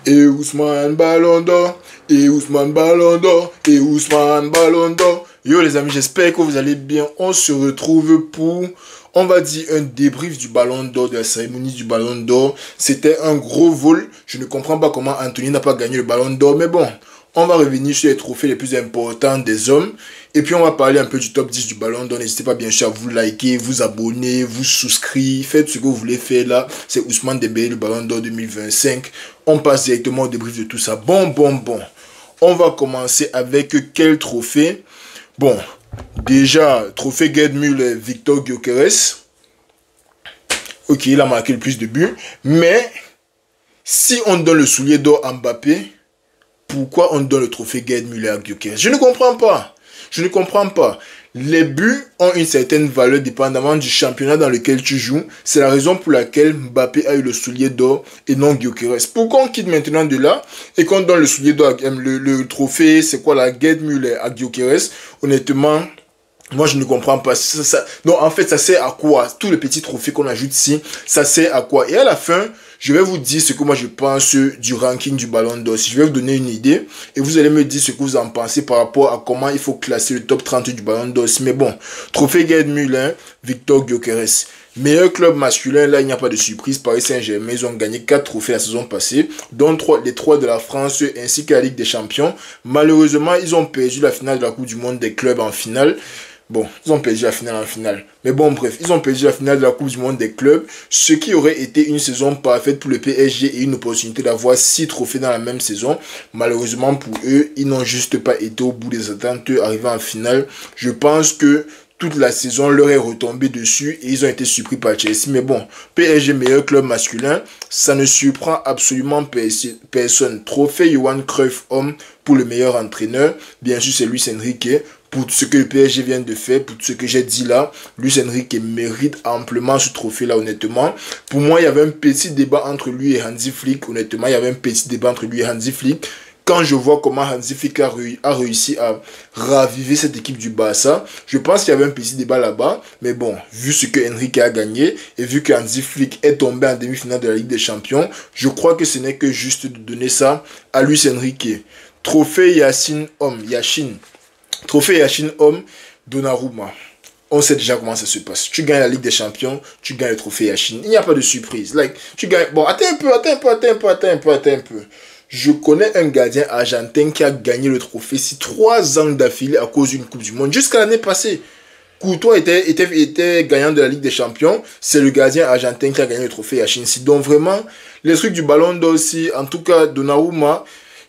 Et Ousmane Ballon d'Or, et Ousmane Ballon d'Or, et Ousmane Ballon d'Or. Yo les amis, j'espère que vous allez bien. On se retrouve pour, on va dire, un débrief du Ballon d'Or, de la cérémonie du Ballon d'Or. C'était un gros vol. Je ne comprends pas comment Anthony n'a pas gagné le Ballon d'Or, mais bon. On va revenir sur les trophées les plus importants des hommes. Et puis on va parler un peu du top 10 du Ballon d'Or. N'hésitez pas bien sûr à vous liker, vous abonner, vous souscrire. Faites ce que vous voulez faire là. C'est Ousmane Dembélé, le Ballon d'Or 2025. On passe directement au débrief de tout ça. Bon. On va commencer avec quel trophée? Bon, déjà, trophée Gerd Müller, Victor Gyökeres. Ok, il a marqué le plus de buts. Mais, si on donne le soulier d'or à Mbappé, pourquoi on donne le trophée Gerd Müller à Gyökeres? Je ne comprends pas. Je ne comprends pas. Les buts ont une certaine valeur dépendamment du championnat dans lequel tu joues. C'est la raison pour laquelle Mbappé a eu le soulier d'or et non Gyökeres. Pourquoi on quitte maintenant de là et qu'on donne le soulier d'or, le trophée, c'est quoi la Gerd Müller à Gyökeres? Honnêtement, moi, je ne comprends pas. Donc, en fait, ça sert à quoi? Tous les petits trophées qu'on ajoute ici, ça sert à quoi? Et à la fin, je vais vous dire ce que moi je pense du ranking du Ballon d'Or. Je vais vous donner une idée et vous allez me dire ce que vous en pensez par rapport à comment il faut classer le top 30 du Ballon d'Or. Mais bon, trophée Gerd Müller, Victor Gyökeres. Meilleur club masculin, là il n'y a pas de surprise. Paris Saint-Germain, ils ont gagné 4 trophées la saison passée, dont les 3 de la France ainsi que la Ligue des Champions. Malheureusement, ils ont perdu la finale de la Coupe du Monde des clubs en finale. Bon, ils ont perdu la finale en finale. Mais bon, bref, ils ont perdu la finale de la Coupe du Monde des clubs. Ce qui aurait été une saison parfaite pour le PSG et une opportunité d'avoir 6 trophées dans la même saison. Malheureusement pour eux, ils n'ont juste pas été au bout des attentes arrivés en finale. Je pense que toute la saison leur est retombée dessus et ils ont été surpris par Chelsea. Mais bon, PSG meilleur club masculin, ça ne surprend absolument personne. Trophée Johan Cruyff homme pour le meilleur entraîneur. Bien sûr, c'est Luis Enrique. Pour ce que le PSG vient de faire, pour ce que j'ai dit là, Luis Enrique mérite amplement ce trophée-là, honnêtement. Pour moi, il y avait un petit débat entre lui et Hansi Flick, honnêtement. Il y avait un petit débat entre lui et Hansi Flick. Quand je vois comment Hansi Flick a réussi à raviver cette équipe du Barça, je pense qu'il y avait un petit débat là-bas. Mais bon, vu ce que Enrique a gagné et vu que Hansi Flick est tombé en demi-finale de la Ligue des Champions, je crois que ce n'est que juste de donner ça à Luis Enrique. Trophée Yacine Homme. Trophée Yacine Homme, Donnarumma. On sait déjà comment ça se passe. Tu gagnes la Ligue des Champions, tu gagnes le trophée Yacine. Il n'y a pas de surprise. Tu gagnes... Bon, attends un peu. Je connais un gardien argentin qui a gagné le trophée 3 ans d'affilée à cause d'une Coupe du Monde. Jusqu'à l'année passée. Courtois était gagnant de la Ligue des Champions. C'est le gardien argentin qui a gagné le trophée Yacine. Donc vraiment, les trucs du Ballon d'Or aussi, en tout cas, Donnarumma,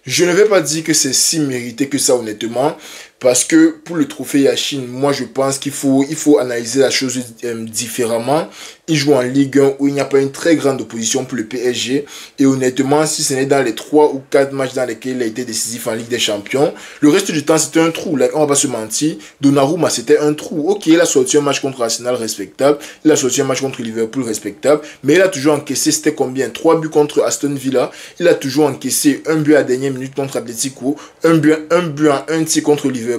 je ne vais pas dire que c'est si mérité que ça, honnêtement. Parce que pour le trophée Yacine, moi je pense qu'il faut analyser la chose différemment. Il joue en Ligue 1 où il n'y a pas une très grande opposition pour le PSG. Et honnêtement, si ce n'est dans les 3 ou 4 matchs dans lesquels il a été décisif en Ligue des Champions, le reste du temps c'était un trou. Là, on va pas se mentir. Donnarumma c'était un trou. Ok, il a sorti un match contre Arsenal respectable. Il a sorti un match contre Liverpool respectable. Mais il a toujours encaissé, c'était combien? 3 buts contre Aston Villa. Il a toujours encaissé un but à dernière minute contre Atletico. Un but en un tir contre Liverpool.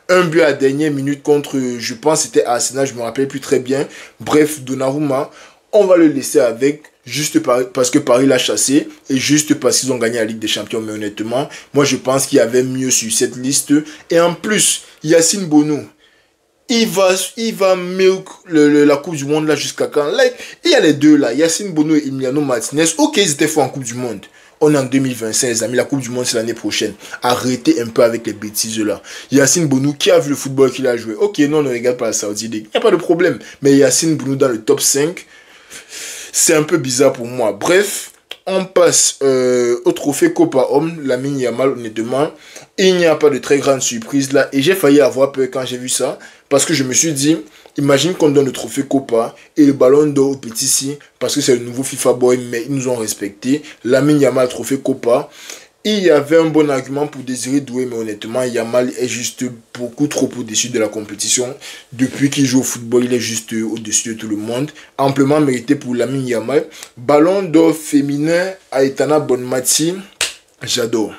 Un but à dernière minute contre, je pense c'était Arsenal, je me rappelle plus très bien. Bref, Donnarumma, on va le laisser avec, juste parce que Paris l'a chassé et juste parce qu'ils ont gagné la Ligue des Champions. Mais honnêtement, moi je pense qu'il y avait mieux sur cette liste. Et en plus, Yacine Bono, il va milk la Coupe du Monde là jusqu'à quand? Il y a les deux là, Yacine Bono et Emiliano Martinez. Ok, ils étaient forts en Coupe du Monde. On est en 2025, les amis. La Coupe du Monde, c'est l'année prochaine. Arrêtez un peu avec les bêtises là. Yacine Bono, qui a vu le football qu'il a joué? Ok, non, on ne regarde pas la Saudi League. Il n'y a pas de problème. Mais Yacine Bono dans le top 5, c'est un peu bizarre pour moi. Bref, on passe au trophée Copa Homme, Lamine Yamal, honnêtement. Il n'y a pas de très grande surprise là. Et j'ai failli avoir peur quand j'ai vu ça. Parce que je me suis dit, imagine qu'on donne le trophée Copa et le Ballon d'Or au petit si, parce que c'est le nouveau FIFA Boy, mais ils nous ont respecté. Lamine Yamal, trophée Copa. Il y avait un bon argument pour Désiré Doué, mais honnêtement, Yamal est juste beaucoup trop au-dessus de la compétition. Depuis qu'il joue au football, il est juste au-dessus de tout le monde. Amplement mérité pour Lamine Yamal. Ballon d'Or féminin, Aitana Bonmati, j'adore.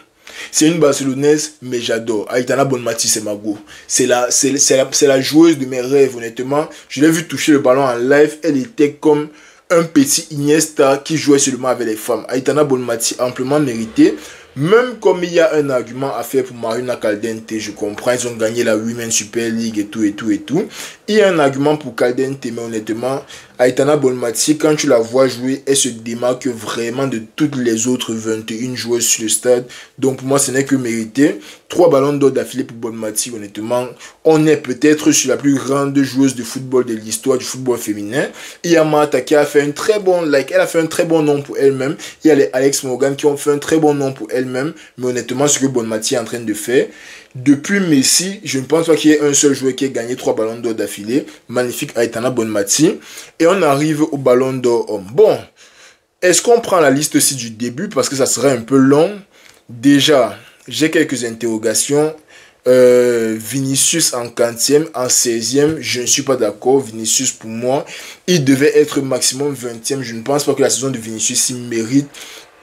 C'est une Barcelonaise, mais j'adore. Aitana Bonmati, c'est ma go. C'est la joueuse de mes rêves, honnêtement. Je l'ai vu toucher le ballon en live. Elle était comme un petit Iniesta qui jouait seulement avec les femmes. Aitana Bonmati amplement mérité. Même comme il y a un argument à faire pour Marina Caldente, je comprends, ils ont gagné la Women's Super League et tout, et tout, et tout. Il y a un argument pour Caldente, mais honnêtement, Aitana Bonmati, quand tu la vois jouer, elle se démarque vraiment de toutes les autres 21 joueuses sur le stade. Donc pour moi, ce n'est que mérité. 3 ballons d'or d'affilée pour Bonmati, honnêtement. On est peut-être sur la plus grande joueuse de football de l'histoire du football féminin. Il y a Martha qui a fait un très bon elle a fait un très bon nom pour elle-même. Il y a les Alex Morgan qui ont fait un très bon nom pour elle-même. Mais honnêtement, ce que Bonmati est en train de faire, depuis Messi, je ne pense pas qu'il y ait un seul joueur qui ait gagné 3 ballons d'or d'affilée. Magnifique Aitana Bonmati. Et on arrive au ballon d'or homme. Bon, est-ce qu'on prend la liste aussi du début parce que ça serait un peu long? Déjà, j'ai quelques interrogations. Vinicius en 40e, en 16e, je ne suis pas d'accord. Vinicius, pour moi, il devait être maximum 20e. Je ne pense pas que la saison de Vinicius il mérite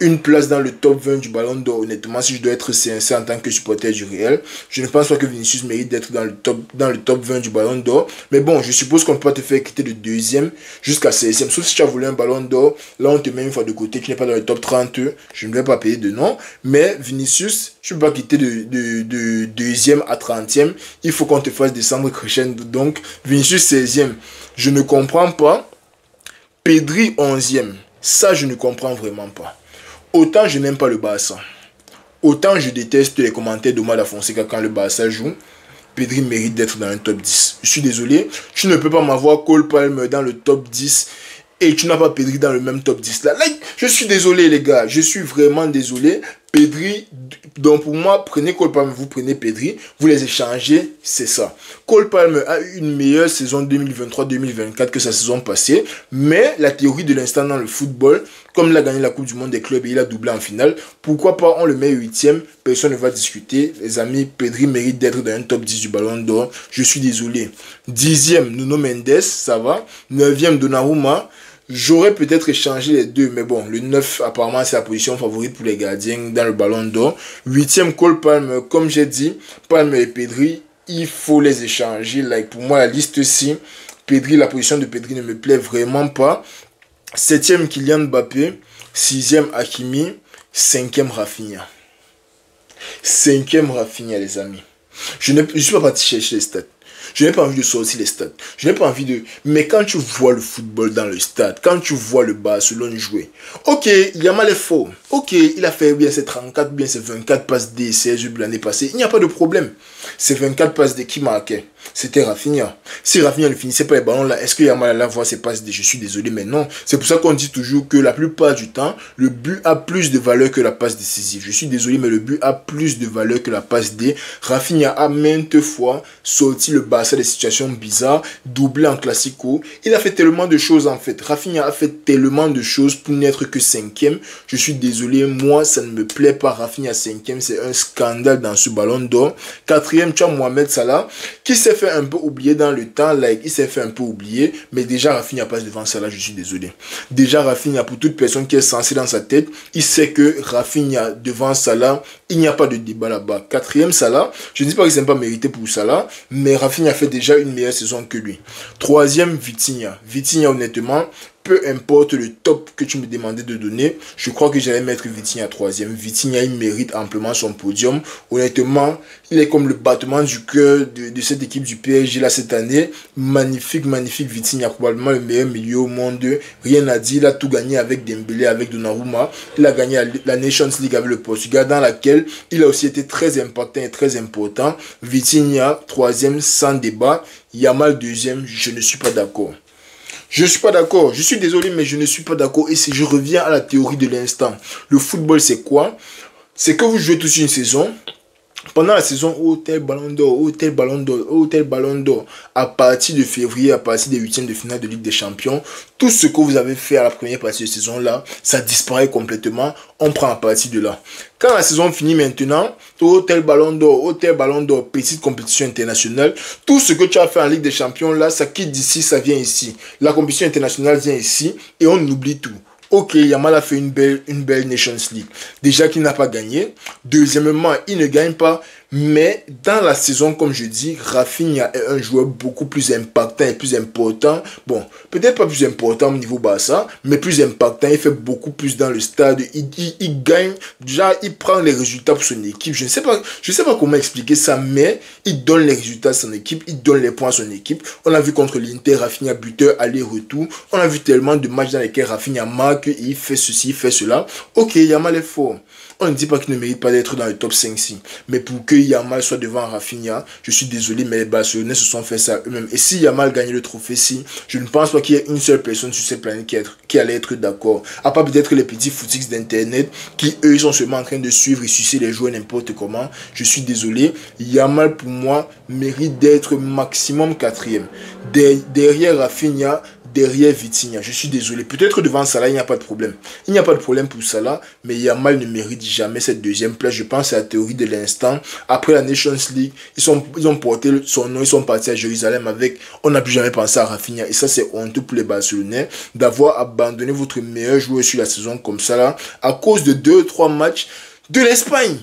une place dans le top 20 du Ballon d'Or. Honnêtement, si je dois être sincère en tant que supporter du Real, je ne pense pas que Vinicius mérite d'être dans le top 20 du Ballon d'Or. Mais bon, je suppose qu'on peut te faire quitter de 2e jusqu'à 16e. Sauf si tu as voulu un Ballon d'Or, là on te met une fois de côté, tu n'es pas dans le top 30, je ne vais pas payer de nom. Mais Vinicius, tu ne peux pas quitter de 2e à 30e. Il faut qu'on te fasse descendre crescendo. Donc, Vinicius 16e, je ne comprends pas. Pedri 11e, ça je ne comprends vraiment pas. Autant je n'aime pas le Barça, autant je déteste les commentaires d'Omar Da Fonseca quand le Barça joue. Pedri mérite d'être dans un top 10. Je suis désolé, tu ne peux pas m'avoir Cole Palmer dans le top 10 et tu n'as pas Pedri dans le même top 10 là. Je suis désolé les gars, je suis vraiment désolé. Pedri, donc pour moi, prenez Cole Palmer, vous prenez Pedri, vous les échangez, c'est ça. Cole Palmer a eu une meilleure saison 2023-2024 que sa saison passée, mais la théorie de l'instant dans le football, comme il a gagné la Coupe du Monde des clubs et il a doublé en finale, pourquoi pas on le met 8e, personne ne va discuter. Les amis, Pedri mérite d'être dans un top 10 du Ballon d'Or, je suis désolé. 10e, Nuno Mendes, ça va. 9e, Donnarumma. J'aurais peut-être échangé les deux, mais bon, le 9, apparemment, c'est la position favorite pour les gardiens dans le Ballon d'Or. 8e, Cole Palmer, comme j'ai dit, Palmer et Pedri, il faut les échanger. Pour moi, la liste-ci, Pedri, la position de Pedri ne me plaît vraiment pas. 7e, Kylian Mbappé. 6e, Hakimi. 5e, Rafinha. 5e, Rafinha, les amis. Je ne suis pas parti chercher les stats. Je n'ai pas envie de sortir les stats. Je n'ai pas envie de... Mais quand tu vois le football dans le stade, quand tu vois le Barcelone jouer, ok, Yamal est fort. Ok, il a fait bien ses 34, bien ses 24 passes d'essai l'année passée. Il n'y a pas de problème. Ces 24 passes de qui marquait? C'était Rafinha. Si Rafinha ne finissait pas les ballons là, est-ce que Yamal allait voir ses passes D? Je suis désolé, mais non. C'est pour ça qu'on dit toujours que la plupart du temps, le but a plus de valeur que la passe décisive. Je suis désolé, mais le but a plus de valeur que la passe D. Rafinha a maintes fois sorti le Barça des situations bizarres, doublé en classico. Il a fait tellement de choses en fait. Rafinha a fait tellement de choses pour n'être que 5e. Je suis désolé, moi ça ne me plaît pas. Rafinha 5e, c'est un scandale dans ce Ballon d'Or. 4e, tu as Mohamed Salah qui s'est fait un peu oublier dans le temps. Il s'est fait un peu oublier, mais déjà Rafinha passe devant Salah, je suis désolé. Déjà Rafinha, pour toute personne qui est censée dans sa tête, il sait que Rafinha devant Salah, il n'y a pas de débat là-bas. 4e, Salah, je ne dis pas que ce n'est pas mérité pour Salah, mais Rafinha fait déjà une meilleure saison que lui. 3e, Vitinha. Vitinha, honnêtement, peu importe le top que tu me demandais de donner, je crois que j'allais mettre Vitinha à 3e. Vitinha, il mérite amplement son podium. Honnêtement, il est comme le battement du cœur de cette équipe du PSG là cette année. Magnifique, magnifique Vitinha, probablement le meilleur milieu au monde. Rien à dire, il a tout gagné avec Dembélé, avec Donnarumma. Il a gagné la Nations League avec le Portugal, dans laquelle il a aussi été très impactant et très important. Vitinha, 3e, sans débat. Yamal, 2e, je ne suis pas d'accord. Je ne suis pas d'accord. Je suis désolé, mais je ne suis pas d'accord. Et si je reviens à la théorie de l'instant, le football, c'est quoi? C'est que vous jouez tous une saison. Pendant la saison, oh tel ballon d'or, oh tel ballon d'or, oh tel ballon d'or, à partir de février, à partir des 8e de finale de Ligue des Champions, tout ce que vous avez fait à la première partie de saison là, ça disparaît complètement, on prend à partir de là. Quand la saison finit maintenant, oh tel ballon d'or, petite compétition internationale, tout ce que tu as fait en Ligue des Champions là, ça quitte d'ici, ça vient ici. La compétition internationale vient ici et on oublie tout. Ok, Yamal a fait une belle Nations League. Déjà qu'il n'a pas gagné. Deuxièmement, il ne gagne pas Mais dans la saison, comme je dis, Rafinha est un joueur beaucoup plus impactant et plus important. Bon, peut-être pas plus important au niveau Barça, mais plus impactant. Il fait beaucoup plus dans le stade. Il gagne. Déjà, il prend les résultats pour son équipe. Je ne sais pas comment expliquer ça, mais il donne les résultats à son équipe. Il donne les points à son équipe. On a vu contre l'Inter, Rafinha buteur, aller-retour. On a vu tellement de matchs dans lesquels Rafinha marque, il fait ceci, il fait cela. Ok, Yamal est fort. On ne dit pas qu'il ne mérite pas d'être dans le top 5-6. Mais pour que Yamal soit devant Rafinha, je suis désolé, mais les Barcelonais se sont fait ça eux-mêmes. Et si Yamal gagne le trophée-ci, je ne pense pas qu'il y ait une seule personne sur cette planète qui allait être d'accord. À part peut-être les petits footix d'internet qui, eux, sont seulement en train de suivre et sucer les joueurs n'importe comment. Je suis désolé. Yamal, pour moi, mérite d'être maximum 4e. Derrière Rafinha, derrière Vitinha. Je suis désolé. Peut-être devant Salah, il n'y a pas de problème. Il n'y a pas de problème pour Salah, mais Yamal ne mérite jamais cette deuxième place. Je pense à la théorie de l'instant. Après la Nations League, ils ont porté son nom, ils sont partis à Jérusalem avec... On n'a plus jamais pensé à Rafinha. Et ça, c'est honteux pour les Barcelonais d'avoir abandonné votre meilleur joueur sur la saison comme ça, là, à cause de 2-3 matchs de l'Espagne.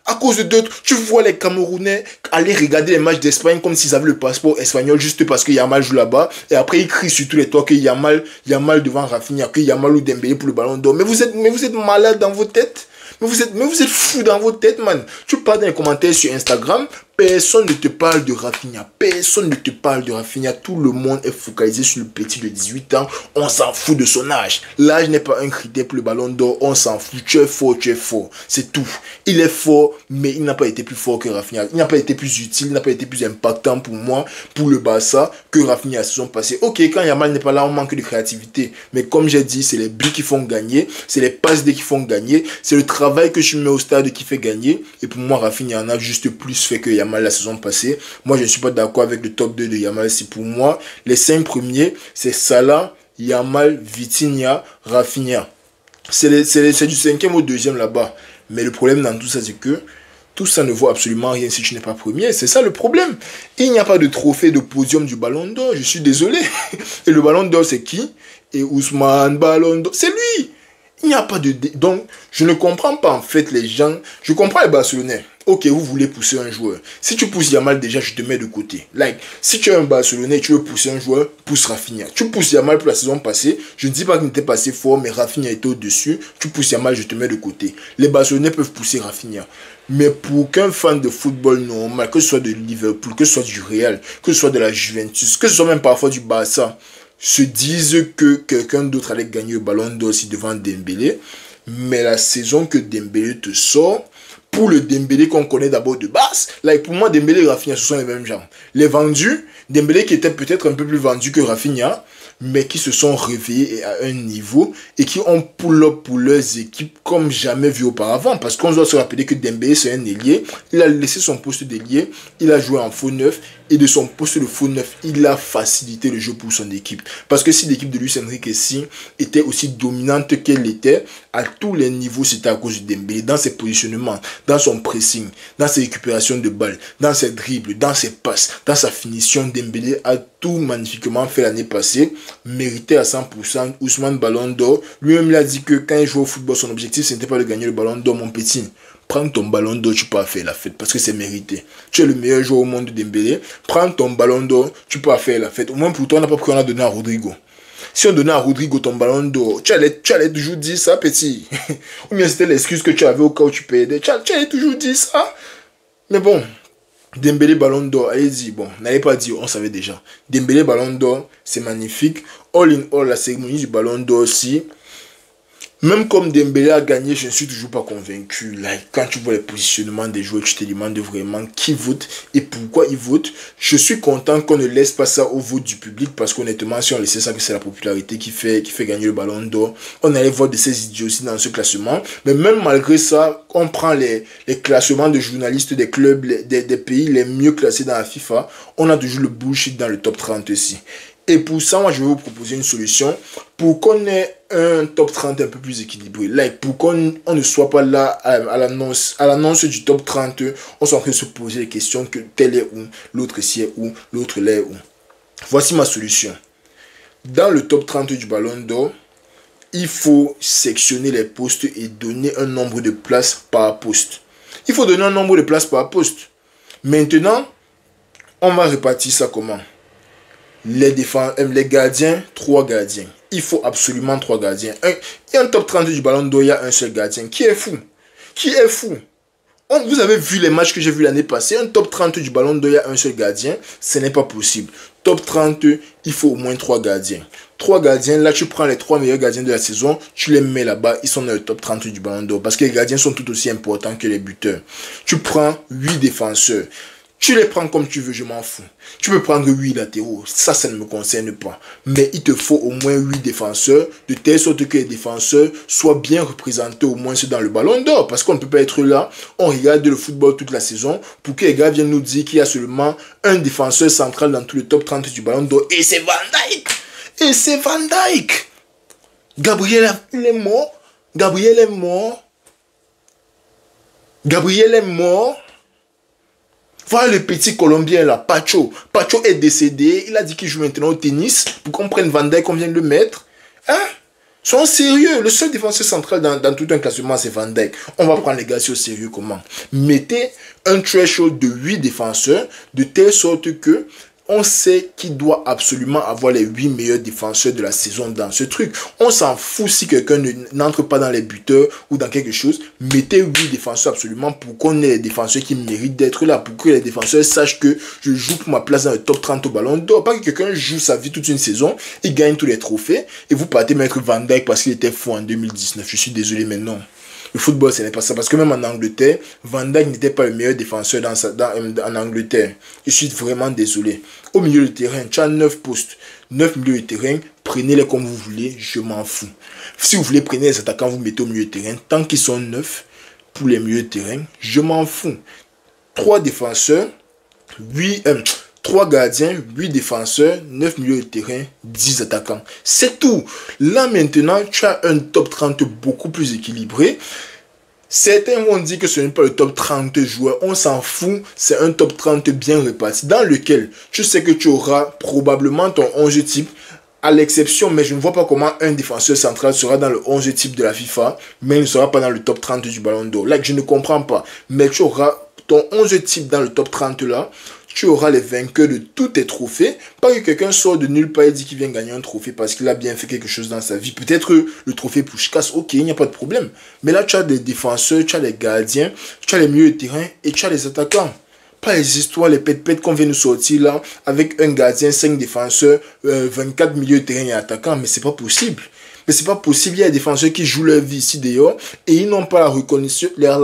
À cause de d'autres, tu vois les Camerounais aller regarder les matchs d'Espagne comme s'ils avaient le passeport espagnol juste parce que Yamal joue là-bas. Et après, ils crient sur tous les toits que Yamal devant Rafinha, que Yamal ou Dembélé pour le ballon d'or. Mais vous êtes malade dans vos têtes. Mais vous êtes fou dans vos têtes, man. Tu parles dans les commentaires sur Instagram, personne ne te parle de Rafinha. Personne ne te parle de Rafinha. Tout le monde est focalisé sur le petit de 18 ans. On s'en fout de son âge. L'âge n'est pas un critère pour le ballon d'or. On s'en fout. Tu es fort, tu es fort. C'est tout. Il est fort, mais il n'a pas été plus fort que Rafinha. Il n'a pas été plus utile, il n'a pas été plus impactant pour moi, pour le Barça, que Rafinha la saison passée. Ok, quand Yamal n'est pas là, on manque de créativité. Mais comme j'ai dit, c'est les buts qui font gagner. C'est les passes D qui font gagner. C'est le travail que je mets au stade qui fait gagner. Et pour moi, Rafinha en a juste plus fait que Yamal la saison passée. Moi, je ne suis pas d'accord avec le top 2 de Yamal. C'est pour moi, les 5 premiers, c'est Salah, Yamal, Vitinha, Rafinha. C'est du 5e au 2e là-bas. Mais le problème dans tout ça, c'est que tout ça ne vaut absolument rien si tu n'es pas premier. C'est ça le problème. Il n'y a pas de trophée de podium du Ballon d'Or. Je suis désolé. Et le Ballon d'Or, c'est qui? Et Ousmane Ballon d'Or, c'est lui. Il n'y a pas de... Donc, je ne comprends pas en fait les gens. Je comprends les Barcelonais. Ok, vous voulez pousser un joueur. Si tu pousses Yamal, déjà, je te mets de côté. Like, si tu es un Barcelonais et tu veux pousser un joueur, pousse Rafinha. Tu pousses Yamal pour la saison passée. Je ne dis pas qu'il n'était pas assez fort, mais Rafinha était au-dessus. Tu pousses Yamal, je te mets de côté. Les Barcelonais peuvent pousser Rafinha. Mais pour qu'un fan de football normal, que ce soit de Liverpool, que ce soit du Real, que ce soit de la Juventus, que ce soit même parfois du Barça, se disent que quelqu'un d'autre allait gagner le Ballon d'Or aussi devant Dembélé. Mais la saison que Dembélé te sort, pour le Dembélé qu'on connaît d'abord de base, like pour moi, Dembélé et Rafinha, ce sont les mêmes gens. Les vendus, Dembélé qui était peut-être un peu plus vendu que Rafinha, mais qui se sont réveillés à un niveau et qui ont pull-up pour leurs équipes comme jamais vu auparavant. Parce qu'on doit se rappeler que Dembélé, c'est un ailier. Il a laissé son poste d'ailier, il a joué en faux neuf, et de son poste de faux neuf, il a facilité le jeu pour son équipe. Parce que si l'équipe de Luis Enrique était aussi dominante qu'elle était, à tous les niveaux, c'était à cause de Dembélé. Dans ses positionnements, dans son pressing, dans ses récupérations de balles, dans ses dribbles, dans ses passes, dans sa finition, Dembélé a tout magnifiquement fait l'année passée, mérité à 100%. Ousmane Ballon d'Or, lui-même il a dit que quand il joue au football, son objectif, ce n'était pas de gagner le Ballon d'Or, mon petit. Prends ton Ballon d'Or, tu peux faire la fête parce que c'est mérité. Tu es le meilleur joueur au monde de Dembélé. Prends ton Ballon d'Or, tu peux faire la fête. Au moins pour toi, on n'a pas pris, on a donné à Rodrigo. Si on donnait à Rodrigo ton Ballon d'Or, tu allais toujours dire ça, petit. Ou bien c'était l'excuse que tu avais au cas où tu perdais. Tu allais toujours dire ça. Mais bon, Dembélé Ballon d'Or, allez-y, bon, n'allez pas dire, on savait déjà. Dembélé Ballon d'Or, c'est magnifique. All in all, la cérémonie du Ballon d'Or aussi. Même comme Dembélé a gagné, je ne suis toujours pas convaincu. Like, quand tu vois les positionnements des joueurs, tu te demandes vraiment qui vote et pourquoi ils votent. Je suis content qu'on ne laisse pas ça au vote du public parce qu'honnêtement, si on laissait ça, que c'est la popularité qui fait gagner le Ballon d'Or, on allait voir de ces idioties dans ce classement. Mais même malgré ça, on prend les classements de journalistes des clubs, des pays les mieux classés dans la FIFA, on a toujours le bullshit dans le top 30 aussi. Et pour ça, moi, je vais vous proposer une solution pour qu'on ait un top 30 un peu plus équilibré. Like, pour qu'on ne soit pas là à l'annonce du top 30, on soit en train de se poser les questions que tel est où, l'autre ici est où, l'autre là est où. Voici ma solution. Dans le top 30 du Ballon d'Or, il faut sectionner les postes et donner un nombre de places par poste. Il faut donner un nombre de places par poste. Maintenant, on va répartir ça comment? Les gardiens, 3 gardiens. Il faut absolument 3 gardiens. Il y a un top 30 du ballon d'or, il y a un seul gardien. Qui est fou? Qui est fou? Vous avez vu les matchs que j'ai vus l'année passée. Un top 30 du ballon d'or, il y a un seul gardien. Ce n'est pas possible. Top 30, il faut au moins 3 gardiens. 3 gardiens, là tu prends les 3 meilleurs gardiens de la saison, tu les mets là-bas, ils sont dans le top 30 du ballon d'or. Parce que les gardiens sont tout aussi importants que les buteurs. Tu prends 8 défenseurs. Tu les prends comme tu veux, je m'en fous. Tu peux prendre 8 latéraux, ça ne me concerne pas. Mais il te faut au moins 8 défenseurs, de telle sorte que les défenseurs soient bien représentés au moins dans le ballon d'or. Parce qu'on ne peut pas être là, on regarde le football toute la saison, pour que les gars viennent nous dire qu'il y a seulement un défenseur central dans tout le top 30 du ballon d'or. Et c'est Van Dijk. Et c'est Van Dijk. Gabriel, il est mort. Gabriel est mort. Gabriel est mort. Voilà le petit Colombien là, Pacho. Pacho est décédé. Il a dit qu'il joue maintenant au tennis. Pour qu'on prenne Van Dijk, qu'on vienne le mettre. Hein? Soyons sérieux. Le seul défenseur central dans tout un classement, c'est Van Dijk. On va prendre les gars au sérieux comment? Mettez un threshold de 8 défenseurs de telle sorte que on sait qu'il doit absolument avoir les 8 meilleurs défenseurs de la saison dans ce truc. On s'en fout si quelqu'un n'entre pas dans les buteurs ou dans quelque chose. Mettez 8 défenseurs absolument pour qu'on ait les défenseurs qui méritent d'être là. Pour que les défenseurs sachent que je joue pour ma place dans le top 30 au ballon d'or. Pas que quelqu'un joue sa vie toute une saison, il gagne tous les trophées et vous partez mettre Van Dijk parce qu'il était fou en 2019. Je suis désolé maintenant. Le football, ce n'est pas ça. Parce que même en Angleterre, Van Dijk n'était pas le meilleur défenseur en Angleterre. Je suis vraiment désolé. Au milieu du terrain, tu as 9 postes. 9 milieux de terrain, prenez-les comme vous voulez, je m'en fous. Si vous voulez, prenez les attaquants, vous mettez au milieu de terrain. Tant qu'ils sont 9 pour les milieux de terrain, je m'en fous. 3 défenseurs, 3 gardiens, 8 défenseurs, 9 milieux de terrain, 10 attaquants. C'est tout. Là maintenant, tu as un top 30 beaucoup plus équilibré. Certains vont dire que ce n'est pas le top 30 joueurs. On s'en fout. C'est un top 30 bien réparti. Dans lequel tu sais que tu auras probablement ton 11 type. À l'exception, mais je ne vois pas comment un défenseur central sera dans le 11 type de la FIFA. Mais il ne sera pas dans le top 30 du ballon d'or. Là, je ne comprends pas. Mais tu auras ton 11 type dans le top 30 là. Tu auras les vainqueurs de tous tes trophées. Pas que quelqu'un sort de nulle part et dit qu'il vient gagner un trophée parce qu'il a bien fait quelque chose dans sa vie. Peut-être le trophée Puskás, ok, il n'y a pas de problème. Mais là, tu as des défenseurs, tu as les gardiens, tu as les milieux de terrain et tu as les attaquants. Pas les histoires, les pètes qu'on vient nous sortir là, avec un gardien, 5 défenseurs, 24 milieux de terrain et attaquants. Mais c'est pas possible. Mais c'est pas possible, il y a des défenseurs qui jouent leur vie ici dehors et ils n'ont pas la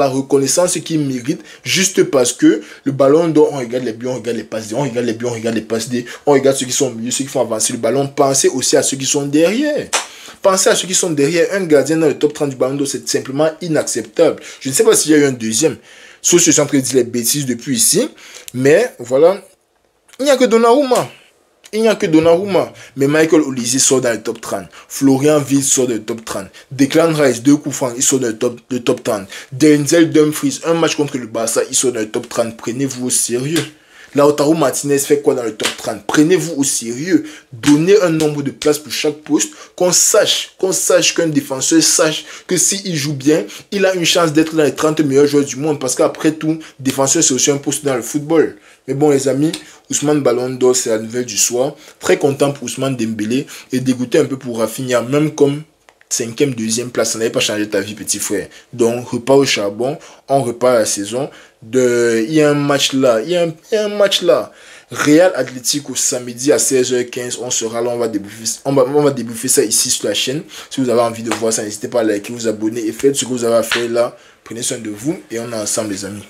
reconnaissance qu'ils méritent juste parce que le ballon d'or, on regarde les buts, on regarde les passes D, on regarde les buts, on regarde les passes D, on regarde ceux qui sont au milieu, ceux qui font avancer le ballon. Pensez aussi à ceux qui sont derrière. Pensez à ceux qui sont derrière. Un gardien dans le top 30 du ballon d'or, c'est simplement inacceptable. Je ne sais pas s'il y a eu un deuxième. Sauf que je suis en train de dire les bêtises depuis ici. Mais voilà, il n'y a que Donnarumma. Il n'y a que Donnarumma. Mais Michael Olise sort dans le top 30. Florian Wirtz sort dans le top 30. Declan Rice, 2 coups francs, il sort dans le top 30. Denzel Dumfries, un match contre le Barça, il sort dans le top 30. Prenez-vous au sérieux. Lautaro Martinez fait quoi dans le top 30? Prenez-vous au sérieux. Donnez un nombre de places pour chaque poste. Qu'on sache qu'un défenseur sache que s'il joue bien, il a une chance d'être dans les 30 meilleurs joueurs du monde. Parce qu'après tout, défenseur, c'est aussi un poste dans le football. Mais bon, les amis, Ousmane Ballon d'Or, c'est la nouvelle du soir. Très content pour Ousmane Dembélé et dégoûté un peu pour Rafinha, même comme 5e, 2e place. Ça n'avait pas changé ta vie, petit frère. Donc, repart au charbon, on repart à la saison. Il y a un match là, il y a un match là. Real Atlético samedi à 16h15, on sera là, on va débriefer ça ici sur la chaîne. Si vous avez envie de voir ça, n'hésitez pas à liker, vous abonner et faites ce que vous avez à faire là. Prenez soin de vous et on est ensemble les amis.